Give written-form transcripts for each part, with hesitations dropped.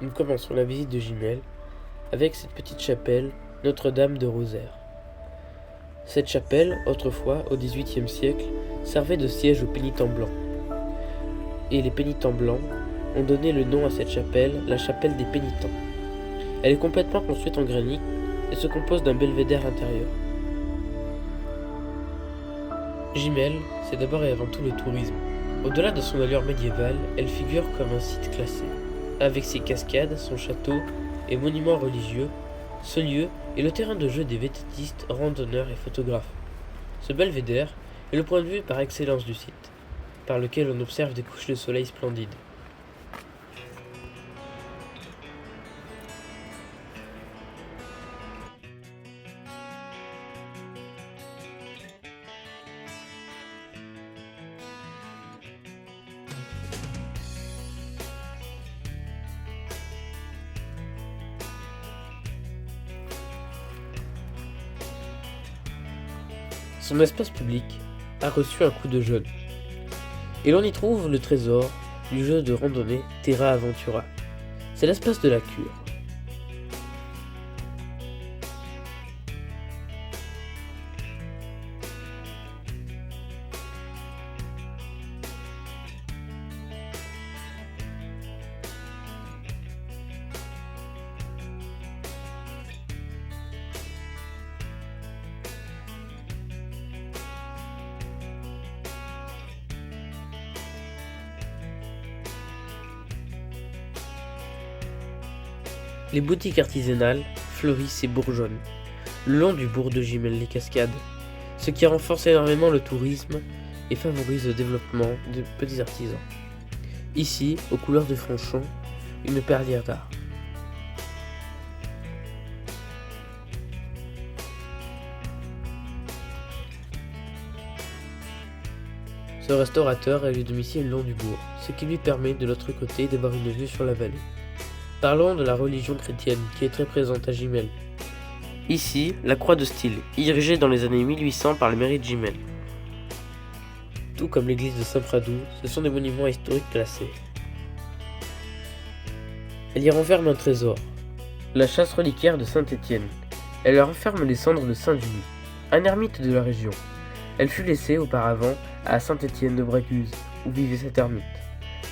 nous commençons la visite de Gimel avec cette petite chapelle Notre-Dame de Rosaire. Cette chapelle, autrefois, au XVIIIe siècle, servait de siège aux pénitents blancs. Et les pénitents blancs ont donné le nom à cette chapelle, la chapelle des pénitents. Elle est complètement construite en granit et se compose d'un belvédère intérieur. Gimel, c'est d'abord et avant tout le tourisme. Au-delà de son allure médiévale, elle figure comme un site classé. Avec ses cascades, son château et monuments religieux, ce lieu est le terrain de jeu des vététistes, randonneurs et photographes. Ce belvédère est le point de vue par excellence du site, par lequel on observe des couches de soleil splendides. Son espace public a reçu un coup de jeune, et l'on y trouve le trésor du jeu de randonnée Terra Aventura. C'est l'espace de la cure. Les boutiques artisanales fleurissent et bourgeonnent le long du bourg de Gimel-les-Cascades, ce qui renforce énormément le tourisme et favorise le développement de petits artisans. Ici, aux couleurs de Franchon, une perlière d'art. Ce restaurateur a le domicile le long du bourg, ce qui lui permet de l'autre côté d'avoir une vue sur la vallée. Parlons de la religion chrétienne qui est très présente à Gimel. Ici, la croix de style, érigée dans les années 1800 par la mairie de Gimel. Tout comme l'église de Saint-Pradou, ce sont des monuments historiques classés. Elle y renferme un trésor, la chasse reliquaire de Saint-Étienne. Elle renferme les cendres de Saint-Denis, un ermite de la région. Elle fut laissée auparavant à Saint-Étienne de Brécuse, où vivait cet ermite,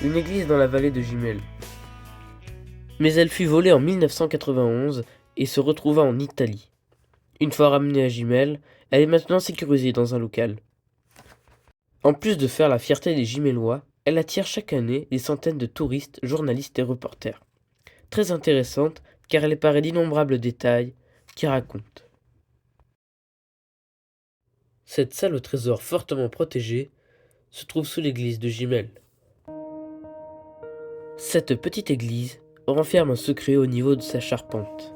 une église dans la vallée de Gimel. Mais elle fut volée en 1991 et se retrouva en Italie. Une fois ramenée à Gimel, elle est maintenant sécurisée dans un local. En plus de faire la fierté des Gimelois, elle attire chaque année des centaines de touristes, journalistes et reporters. Très intéressante car elle est parée d'innombrables détails qui racontent. Cette salle au trésor fortement protégée se trouve sous l'église de Gimel. Cette petite église renferme un secret au niveau de sa charpente.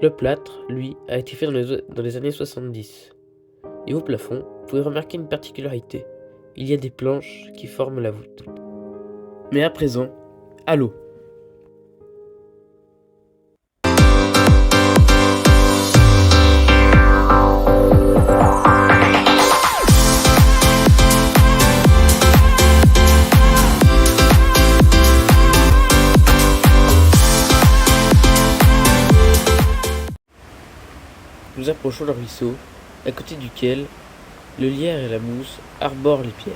Le plâtre, lui, a été fait dans les années 70. Et au plafond, vous pouvez remarquer une particularité. Il y a des planches qui forment la voûte. Mais à présent, à l'eau. Nous approchons le ruisseau, à côté duquel le lierre et la mousse arborent les pierres.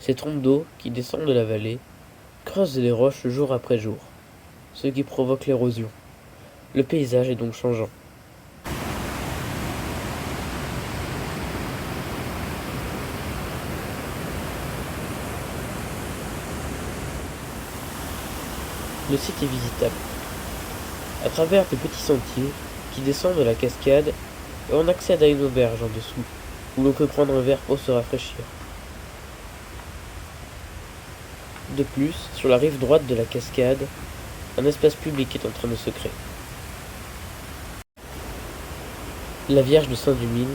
Ces trompes d'eau qui descendent de la vallée creusent les roches jour après jour, ce qui provoque l'érosion. Le paysage est donc changeant. Le site est visitable à travers de petits sentiers qui descendent de la cascade et on accède à une auberge en dessous où l'on peut prendre un verre pour se rafraîchir. De plus, sur la rive droite de la cascade, un espace public est en train de se créer. La Vierge de Saint-Dumine,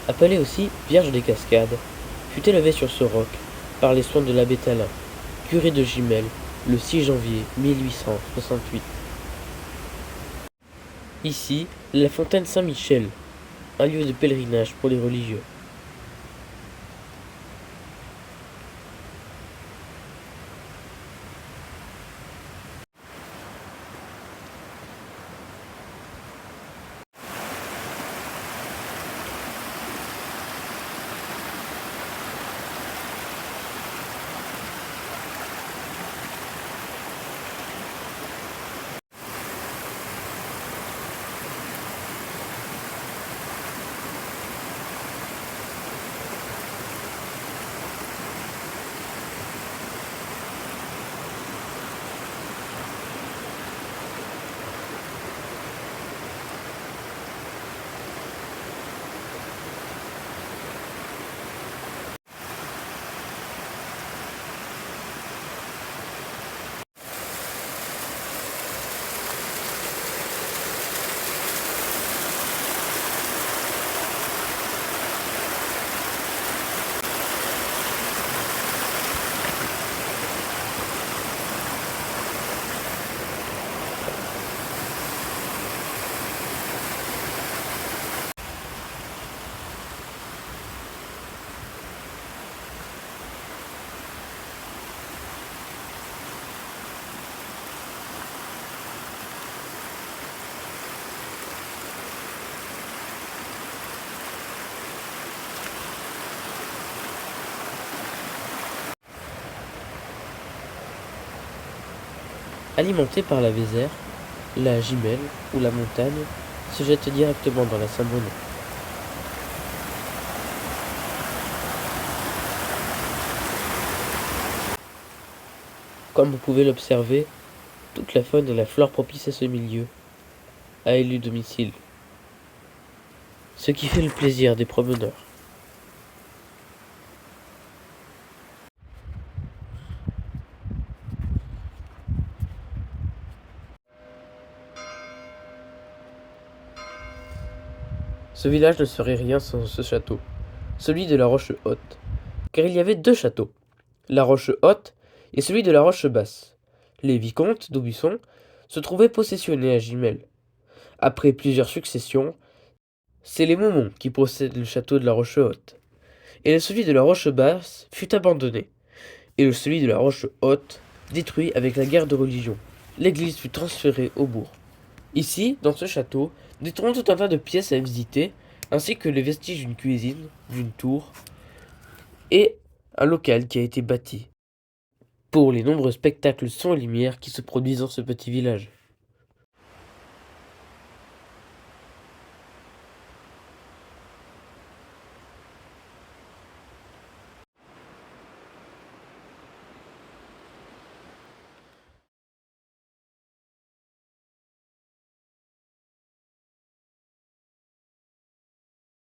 appelée aussi Vierge des Cascades, fut élevée sur ce roc par les soins de l'abbé Talin, curé de Gimel, le 6 janvier 1868. Ici, la fontaine Saint-Michel, un lieu de pèlerinage pour les religieux. Alimentée par la Vézère, la Gimel, ou la montagne, se jette directement dans la Saint-Bonnet. Comme vous pouvez l'observer, toute la faune et la flore propice à ce milieu a élu domicile, ce qui fait le plaisir des promeneurs. Ce village ne serait rien sans ce château, celui de la Roche-Haute, car il y avait deux châteaux, la Roche-Haute et celui de la Roche-Basse. Les vicomtes d'Aubusson se trouvaient possessionnés à Gimel. Après plusieurs successions, c'est les Maumont qui possèdent le château de la Roche-Haute, et celui de la Roche-Basse fut abandonné, et celui de la Roche-Haute détruit avec la guerre de religion. L'église fut transférée au bourg. Ici, dans ce château, nous trouvons tout un tas de pièces à visiter, ainsi que les vestiges d'une cuisine, d'une tour, et un local qui a été bâti pour les nombreux spectacles son et lumière qui se produisent dans ce petit village.